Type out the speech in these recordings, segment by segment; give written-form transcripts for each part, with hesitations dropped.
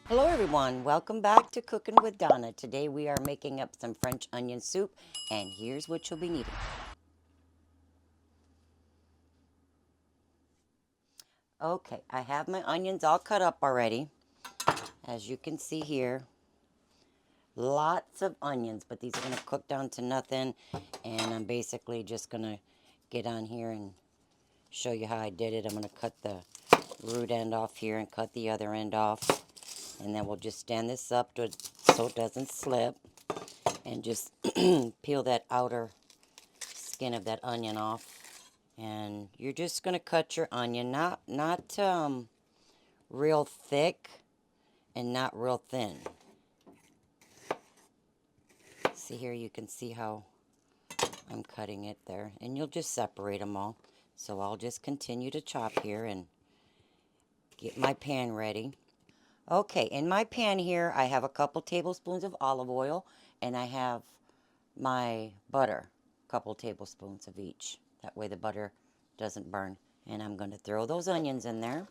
Hello everyone, welcome back to Cooking with Donna. Today we are making up some French onion soup, and here's what you'll be needing. Okay, I have my onions all cut up already. As you can see here, lots of onions, but these are going to cook down to nothing, and I'm basically just going to get on here and show you how I did it. I'm going to cut the root end off here and cut the other end off, and then we'll just stand this up so it doesn't slip, and just peel that outer skin of that onion off. And you're just going to cut your onion, not real thick and not real thin. See here, you can see how I'm cutting it there, and you'll just separate them all. So I'll just continue to chop here and get my pan ready. Okay, in my pan here I have a couple tablespoons of olive oil, and I have my butter, a couple tablespoons of each. That way the butter doesn't burn. And I'm going to throw those onions in there.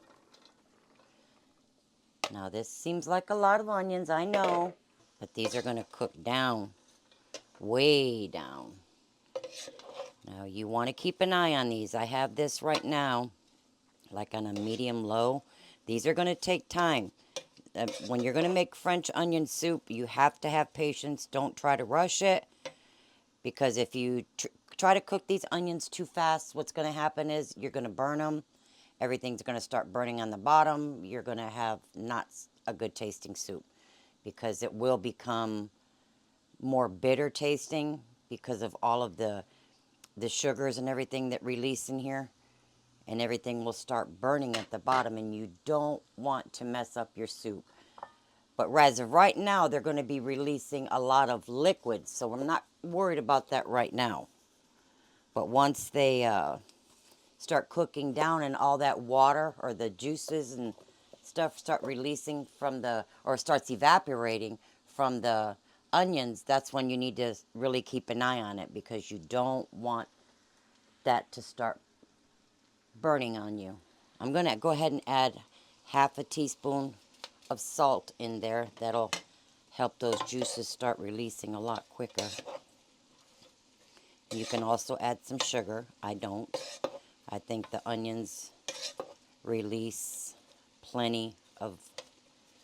Now this seems like a lot of onions, I know, but these are going to cook down, way down. Now you want to keep an eye on these. I have this right now, like on a medium low. These are going to take time. When you're going to make French onion soup, you have to have patience. Don't try to rush it, because if you try to cook these onions too fast, what's going to happen is you're going to burn them. Everything's going to start burning on the bottom. You're going to have not a good tasting soup, because it will become more bitter tasting because of all of the sugars and everything that release in here, and everything will start burning at the bottom, and you don't want to mess up your soup. But as of right now, they're going to be releasing a lot of liquids, so I'm not worried about that right now. But once they start cooking down and all that water or the juices and stuff start releasing from or starts evaporating from the onions, that's when you need to really keep an eye on it, because you don't want that to start burning on you. I'm going to go ahead and add half a teaspoon of salt in there. That'll help those juices start releasing a lot quicker. You can also add some sugar. I don't. I think the onions release plenty of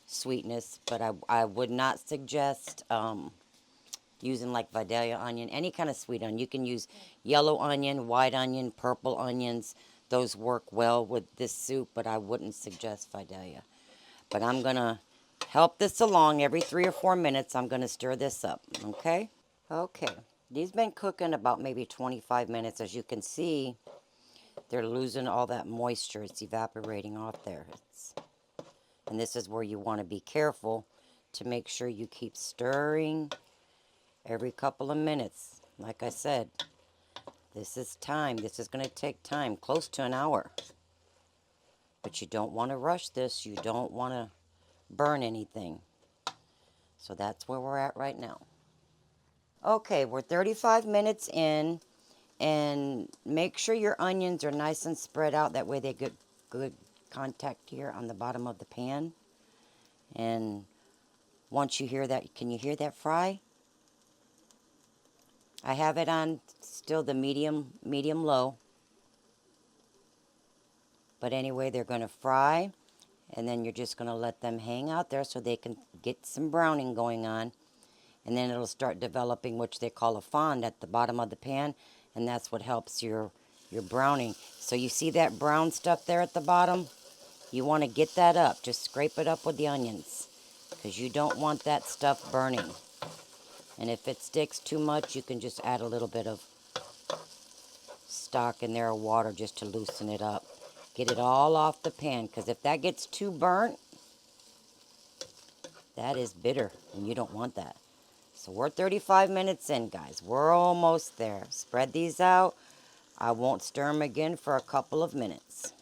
sweetness, but I would not suggest using like Vidalia onion, any kind of sweet onion. You can use yellow onion, white onion, purple onions. Those work well with this soup, but I wouldn't suggest Vidalia. But I'm going to help this along every 3 or 4 minutes. I'm going to stir this up, okay? Okay, these been cooking about maybe 25 minutes. As you can see, they're losing all that moisture. It's evaporating off there. And this is where you want to be careful to make sure you keep stirring every couple of minutes. Like I said, this is time. This is going to take time, close to an hour. But you don't want to rush this. You don't want to burn anything. So that's where we're at right now. Okay, we're 35 minutes in, and make sure your onions are nice and spread out. That way they get good contact here on the bottom of the pan. And once you hear that, can you hear that fry? I have it on still the medium low. But anyway, they're going to fry, and then you're just going to let them hang out there so they can get some browning going on. And then it'll start developing, which they call a fond, at the bottom of the pan, and that's what helps your browning. So you see that brown stuff there at the bottom? You want to get that up. Just scrape it up with the onions, because you don't want that stuff burning. And if it sticks too much, you can just add a little bit of stock in there or water just to loosen it up. Get it all off the pan, because if that gets too burnt, that is bitter, and you don't want that. So we're 35 minutes in, guys. We're almost there. Spread these out. I won't stir them again for a couple of minutes.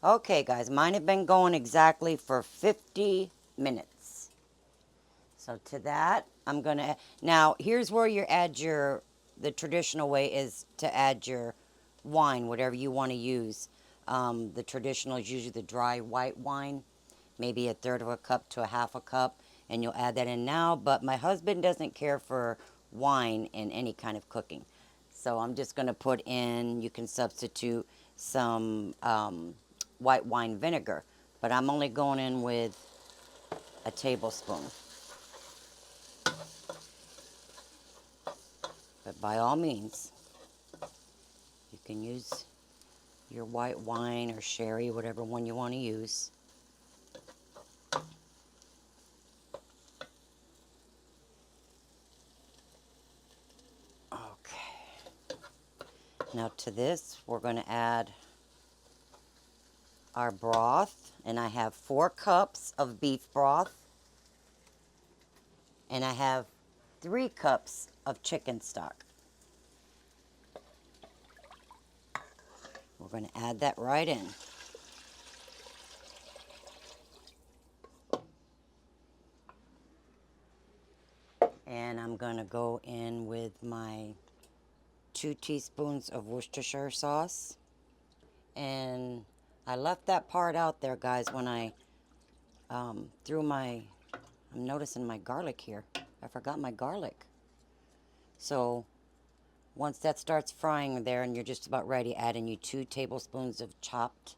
Okay, guys, mine have been going exactly for 50 minutes. So to that, I'm going to, now here's where you add the traditional way is to add your wine, whatever you want to use. The traditional is usually the dry white wine, maybe a third of a cup to a half a cup, and you'll add that in now. But my husband doesn't care for wine in any kind of cooking. So I'm just going to put in, you can substitute some white wine vinegar, but I'm only going in with a tablespoon. But by all means, you can use your white wine or sherry, whatever one you want to use. Okay. Now to this, we're going to add our broth. And I have 4 cups of beef broth. And I have 3 cups of chicken stock. We're going to add that right in. And I'm going to go in with my 2 teaspoons of Worcestershire sauce. And I left that part out there, guys, when I threw I'm noticing my garlic here. I forgot my garlic. So once that starts frying there and you're just about ready, add in you 2 tablespoons of chopped,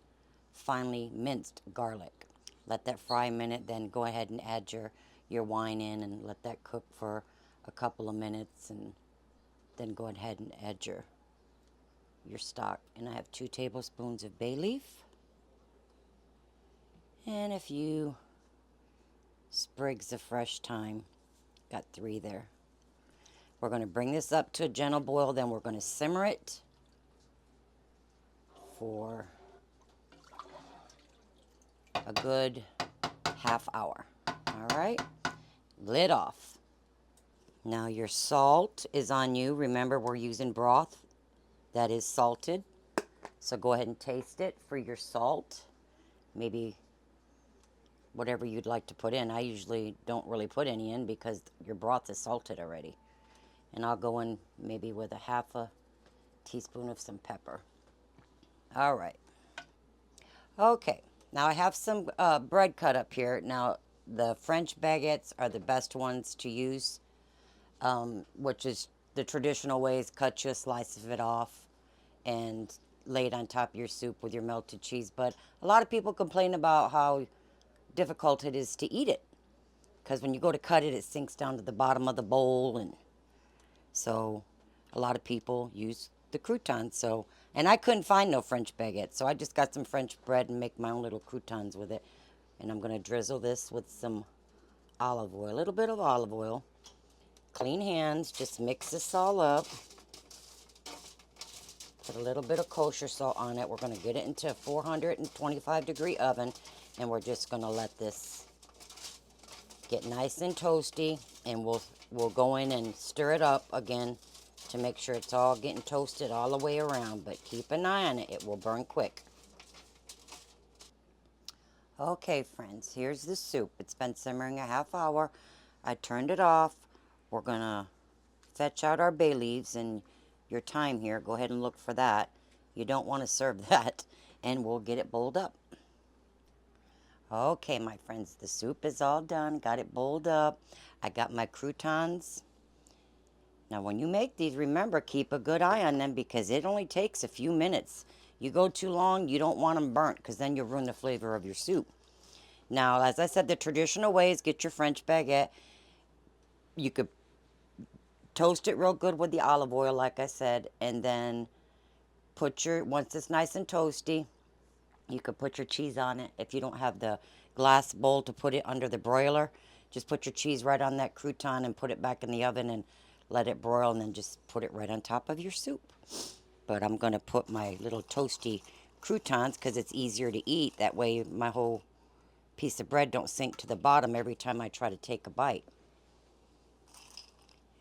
finely minced garlic. Let that fry a minute, then go ahead and add your wine in and let that cook for a couple of minutes, and then go ahead and add your stock. And I have 2 tablespoons of bay leaf and a few sprigs of fresh thyme. Got 3 there. We're going to bring this up to a gentle boil, then we're going to simmer it for a good half hour. All right, lid off. Now your salt is on you. Remember, we're using broth that is salted. So go ahead and taste it for your salt. Maybe whatever you'd like to put in. I usually don't really put any in because your broth is salted already. And I'll go in maybe with a half a teaspoon of some pepper. All right. Okay. Now I have some bread cut up here. Now the French baguettes are the best ones to use, which is the traditional ways. Cut you a slice of it off and lay it on top of your soup with your melted cheese. But a lot of people complain about how difficult it is to eat it, because when you go to cut it, it sinks down to the bottom of the bowl, and so a lot of people use the croutons. So, and I couldn't find no French baguette, so I just got some French bread and make my own little croutons with it. And I'm going to drizzle this with some olive oil, a little bit of olive oil. Clean hands, just mix this all up. Put a little bit of kosher salt on it. We're going to get it into a 425-degree oven, and we're just going to let this get nice and toasty, and we'll go in and stir it up again to make sure it's all getting toasted all the way around, but keep an eye on it. It will burn quick. Okay, friends, here's the soup. It's been simmering a half hour. I turned it off. We're going to fetch out our bay leaves, and your thyme here, go ahead and look for that. You don't want to serve that, and we'll get it bowled up. Okay, my friends, the soup is all done. Got it bowled up. I got my croutons. Now, when you make these, remember, keep a good eye on them because it only takes a few minutes. You go too long, you don't want them burnt because then you'll ruin the flavor of your soup. Now, as I said, the traditional way is get your French baguette. You could toast it real good with the olive oil, like I said, and then once it's nice and toasty, you could put your cheese on it. If you don't have the glass bowl to put it under the broiler, just put your cheese right on that crouton and put it back in the oven and let it broil, and then just put it right on top of your soup. But I'm going to put my little toasty croutons because it's easier to eat. That way my whole piece of bread don't sink to the bottom every time I try to take a bite.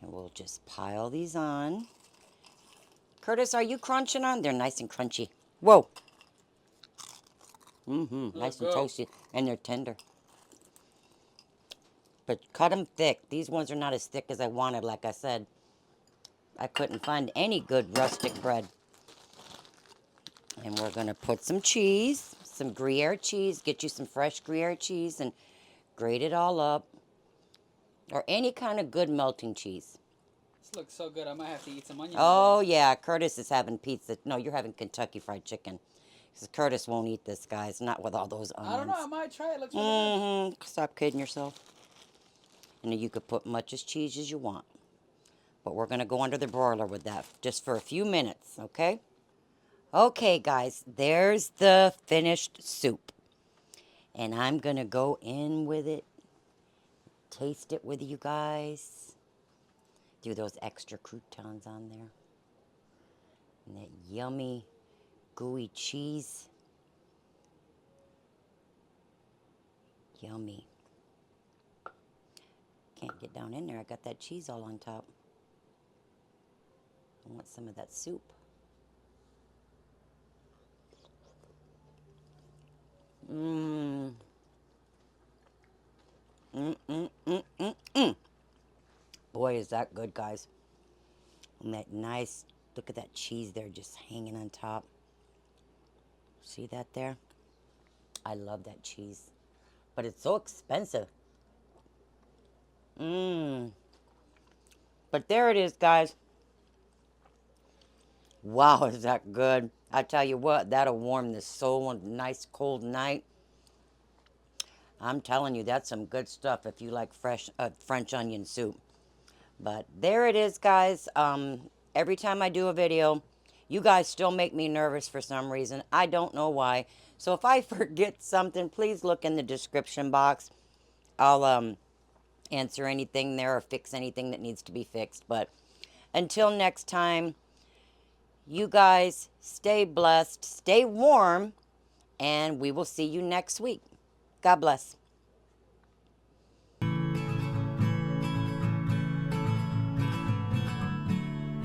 And we'll just pile these on. Curtis, are you crunching on? They're nice and crunchy. Whoa. Nice and toasty, and they're tender. But cut them thick. These ones are not as thick as I wanted. Like I said, I couldn't find any good rustic bread. And we're going to put some cheese, some Gruyere cheese. Get you some fresh Gruyere cheese and grate it all up. Or any kind of good melting cheese. This looks so good. I might have to eat some onions Oh, today. yeah. Curtis is having pizza. No, you're having Kentucky Fried Chicken. Because Curtis won't eat this, guys. Not with all those I don't know. I onions. might try it. Looks really good. Mm-hmm. Stop kidding yourself. And you could put much as cheese as you want. But we're going to go under the broiler with that just for a few minutes, okay? Okay, guys. There's the finished soup. And I'm going to go in with it. Taste it with you guys. Do those extra croutons on there. And that yummy, gooey cheese. Yummy. Can't get down in there. I got that cheese all on top. I want some of that soup. Mmm. Mm. Boy, is that good, guys. And that nice, look at that cheese there just hanging on top. See that there? I love that cheese. But it's so expensive. Mmm. But there it is, guys. Wow, is that good? I tell you what, that'll warm the soul on a nice cold night. I'm telling you, that's some good stuff if you like fresh French onion soup. But there it is, guys. Every time I do a video, you guys still make me nervous for some reason. I don't know why. So if I forget something, please look in the description box. I'll answer anything there or fix anything that needs to be fixed. But until next time, you guys stay blessed, stay warm, and we will see you next week. God bless.